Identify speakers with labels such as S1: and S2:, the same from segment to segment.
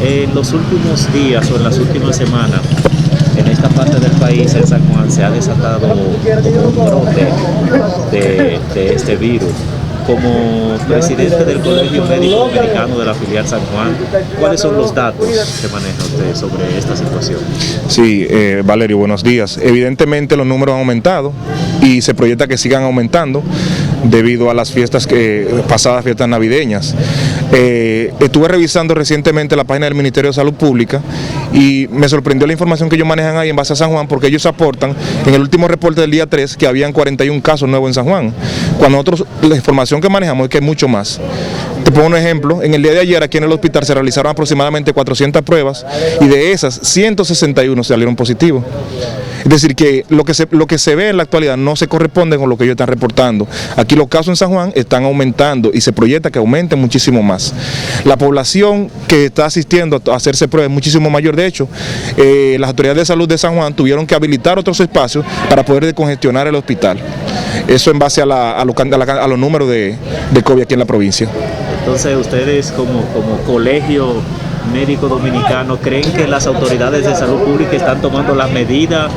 S1: En los últimos días o en las últimas semanas, en esta parte del país, en San Juan, se ha desatado como un brote de este virus. Como presidente del Colegio Médico Dominicano de la filial San Juan, ¿cuáles son los datos que maneja usted sobre esta situación?
S2: Sí, Valerio, buenos días. Evidentemente los números han aumentado y se proyecta que sigan aumentando debido a las pasadas fiestas navideñas. Estuve revisando recientemente la página del Ministerio de Salud Pública y me sorprendió la información que ellos manejan ahí en base a San Juan, porque ellos aportan en el último reporte del día 3 que habían 41 casos nuevos en San Juan, cuando nosotros la información que manejamos es que hay mucho más. Te pongo un ejemplo: en el día de ayer aquí en el hospital se realizaron aproximadamente 400 pruebas y de esas 161 salieron positivos. Es decir, que lo que se ve en la actualidad no se corresponde con lo que ellos están reportando. Aquí los casos en San Juan están aumentando y se proyecta que aumenten muchísimo más. La población que está asistiendo a hacerse pruebas es muchísimo mayor. De hecho, las autoridades de salud de San Juan tuvieron que habilitar otros espacios para poder descongestionar el hospital. Eso en base a los números de COVID aquí en la provincia.
S1: Entonces, ustedes como colegio médico dominicano, ¿creen que las autoridades de salud pública están tomando las medidas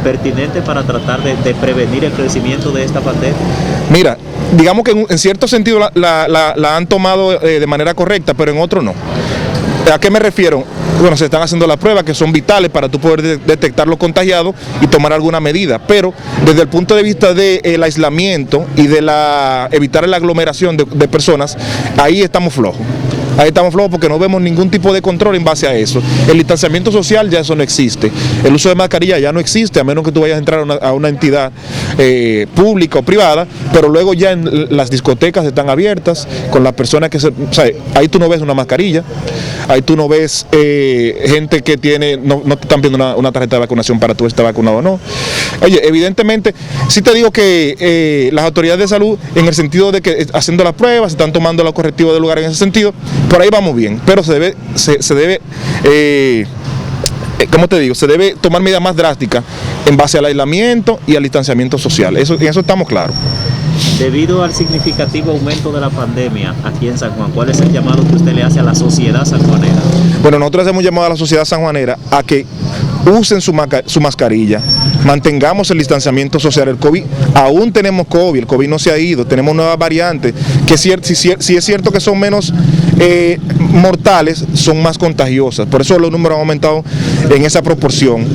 S1: pertinentes para tratar de prevenir el crecimiento de esta pandemia?
S2: Mira, digamos que en cierto sentido la han tomado de manera correcta, pero en otro no. ¿A qué me refiero? Bueno, se están haciendo las pruebas que son vitales para tú poder detectar los contagiados y tomar alguna medida, pero desde el punto de vista del aislamiento y de evitar la aglomeración de personas, ahí estamos flojos. Ahí estamos flojos porque no vemos ningún tipo de control en base a eso. El distanciamiento social ya eso no existe. El uso de mascarilla ya no existe, a menos que tú vayas a entrar a una entidad pública o privada, pero luego ya en las discotecas están abiertas con las personas que o sea, ahí tú no ves una mascarilla, ahí tú no ves gente que no te están pidiendo una tarjeta de vacunación para tú estar vacunado o no. Oye, evidentemente, sí te digo que las autoridades de salud, en el sentido de que haciendo las pruebas, están tomando los correctivos del lugar en ese sentido. Por ahí vamos bien, pero se debe, ¿cómo te digo? Se debe tomar medidas más drásticas en base al aislamiento y al distanciamiento social. En eso estamos claros.
S1: Debido al significativo aumento de la pandemia aquí en San Juan, ¿cuál es el llamado que usted le hace a la sociedad sanjuanera? Bueno,
S2: nosotros hemos llamado a la sociedad sanjuanera a que usen su mascarilla, mantengamos el distanciamiento social. El COVID, aún tenemos COVID, el COVID no se ha ido, tenemos nuevas variantes, que si es cierto que son menos mortales, son más contagiosas, por eso los números han aumentado en esa proporción.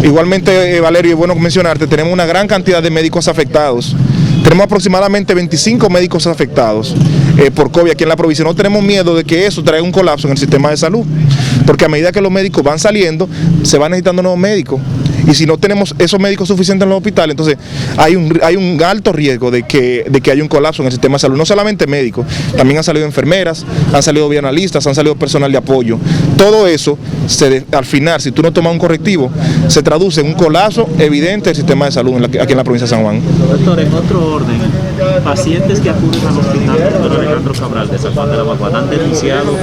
S2: Igualmente, Valerio, es bueno mencionarte, tenemos una gran cantidad de médicos afectados. Tenemos aproximadamente 25 médicos afectados por COVID aquí en la provincia. No tenemos miedo de que eso traiga un colapso en el sistema de salud, porque a medida que los médicos van saliendo, se van necesitando nuevos médicos. Y si no tenemos esos médicos suficientes en los hospitales, entonces hay un alto riesgo de que haya un colapso en el sistema de salud. No solamente médicos, también han salido enfermeras, han salido bienalistas, han salido personal de apoyo. Todo eso, al final, si tú no tomas un correctivo, se traduce en un colapso evidente del sistema de salud aquí en la provincia de San Juan.
S1: Doctor, en otro orden, pacientes que acuden al hospital Dr. Alejandro Cabral de San Juan de la Maguana han denunciado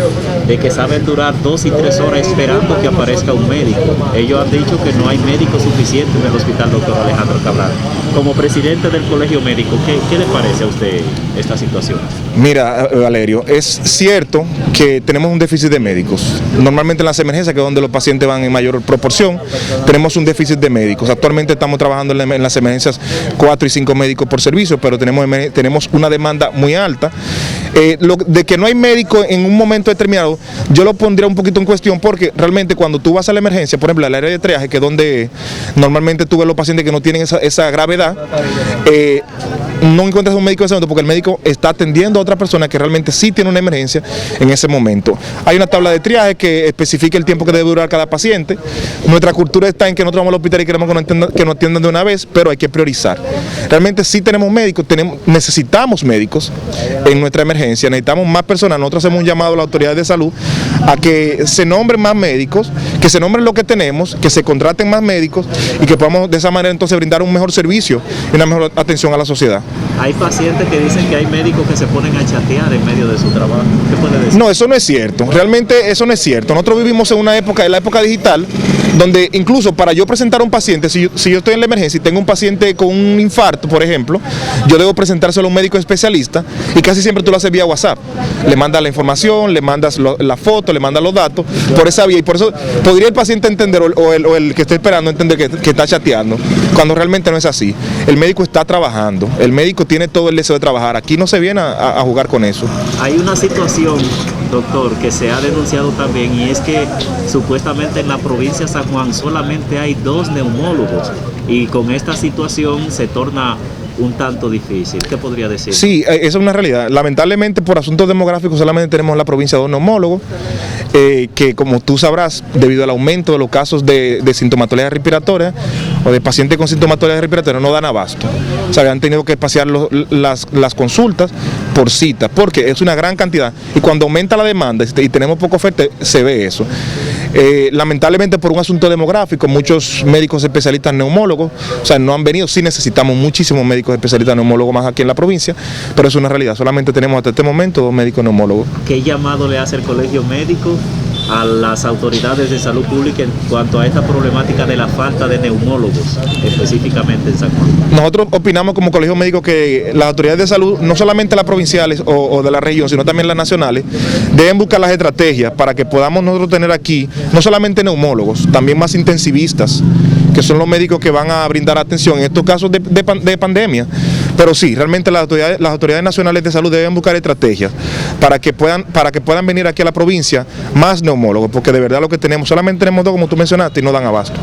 S1: de que saben durar 2 y 3 horas esperando que aparezca un médico. Ellos han dicho que no hay médicos suficientes en el hospital Dr. Alejandro Cabral. Como presidente del Colegio Médico, ¿qué le parece a usted esta situación?
S2: Mira, Valerio, es cierto que tenemos un déficit de médicos. Normalmente en las emergencias, que es donde los pacientes van en mayor proporción, tenemos un déficit de médicos. Actualmente estamos trabajando en las emergencias 4 y 5 médicos por servicio, pero tenemos una demanda muy alta. De que no hay médico en un momento determinado, yo lo pondría un poquito en cuestión, porque realmente cuando tú vas a la emergencia, por ejemplo, al área de triaje, que es donde normalmente tú ves los pacientes que no tienen esa gravedad, no encuentras un médico en ese momento, porque el médico está atendiendo a otra persona que realmente sí tiene una emergencia en ese momento. Hay una tabla de triaje que especifica el tiempo que debe durar cada paciente. Nuestra cultura está en que nosotros vamos al hospital y queremos que nos atiendan de una vez, pero hay que priorizar. Realmente sí tenemos médicos, necesitamos médicos en nuestra emergencia, necesitamos más personas. Nosotros hacemos un llamado a las autoridades de salud a que se nombren más médicos, que se nombren lo que tenemos, que se contraten más médicos y que podamos de esa manera entonces brindar un mejor servicio y una mejor atención a la sociedad.
S1: Hay pacientes que dicen que hay médicos que se ponen a chatear en medio de su trabajo. ¿Qué puede decir?
S2: No, eso no es cierto. Realmente eso no es cierto. Nosotros vivimos en la época digital, donde incluso para yo presentar a un paciente, si yo estoy en la emergencia y tengo un paciente con un infarto, por ejemplo, yo debo presentárselo a un médico especialista y casi siempre tú lo haces vía WhatsApp. Le mandas la información, le mandas la foto, le mandas los datos por esa vía, y por eso podría el paciente entender o el que esté esperando entender que está chateando, cuando realmente no es así. El médico está trabajando, el médico tiene todo el deseo de trabajar, aquí no se viene a jugar con eso.
S1: Hay una situación, doctor, que se ha denunciado también, y es que supuestamente en la provincia de San Juan solamente hay 2 neumólogos, y con esta situación se torna un tanto difícil. ¿Qué podría decir?
S2: Sí, esa es una realidad. Lamentablemente, por asuntos demográficos, solamente tenemos en la provincia 2 neumólogos, que como tú sabrás, debido al aumento de los casos de sintomatología respiratoria o de pacientes con sintomatología respiratoria, no dan abasto. O sea, han tenido que espaciar las consultas por cita, porque es una gran cantidad. Y cuando aumenta la demanda y tenemos poca oferta, se ve eso. Lamentablemente, por un asunto demográfico, muchos médicos especialistas neumólogos, o sea, no han venido. Sí necesitamos muchísimos médicos especialistas neumólogos más aquí en la provincia, pero es una realidad. Solamente tenemos hasta este momento 2 médicos neumólogos.
S1: ¿Qué llamado le hace el colegio médico a las autoridades de salud pública en cuanto a esta problemática de la falta de neumólogos, específicamente en San Juan?
S2: Nosotros opinamos como colegio médico que las autoridades de salud, no solamente las provinciales o de la región, sino también las nacionales, deben buscar las estrategias para que podamos nosotros tener aquí no solamente neumólogos, también más intensivistas, que son los médicos que van a brindar atención en estos casos de pandemia. Pero sí, realmente las autoridades nacionales de salud deben buscar estrategias para que puedan venir aquí a la provincia más neumólogos, porque de verdad lo que tenemos, solamente tenemos 2, como tú mencionaste, y no dan abasto.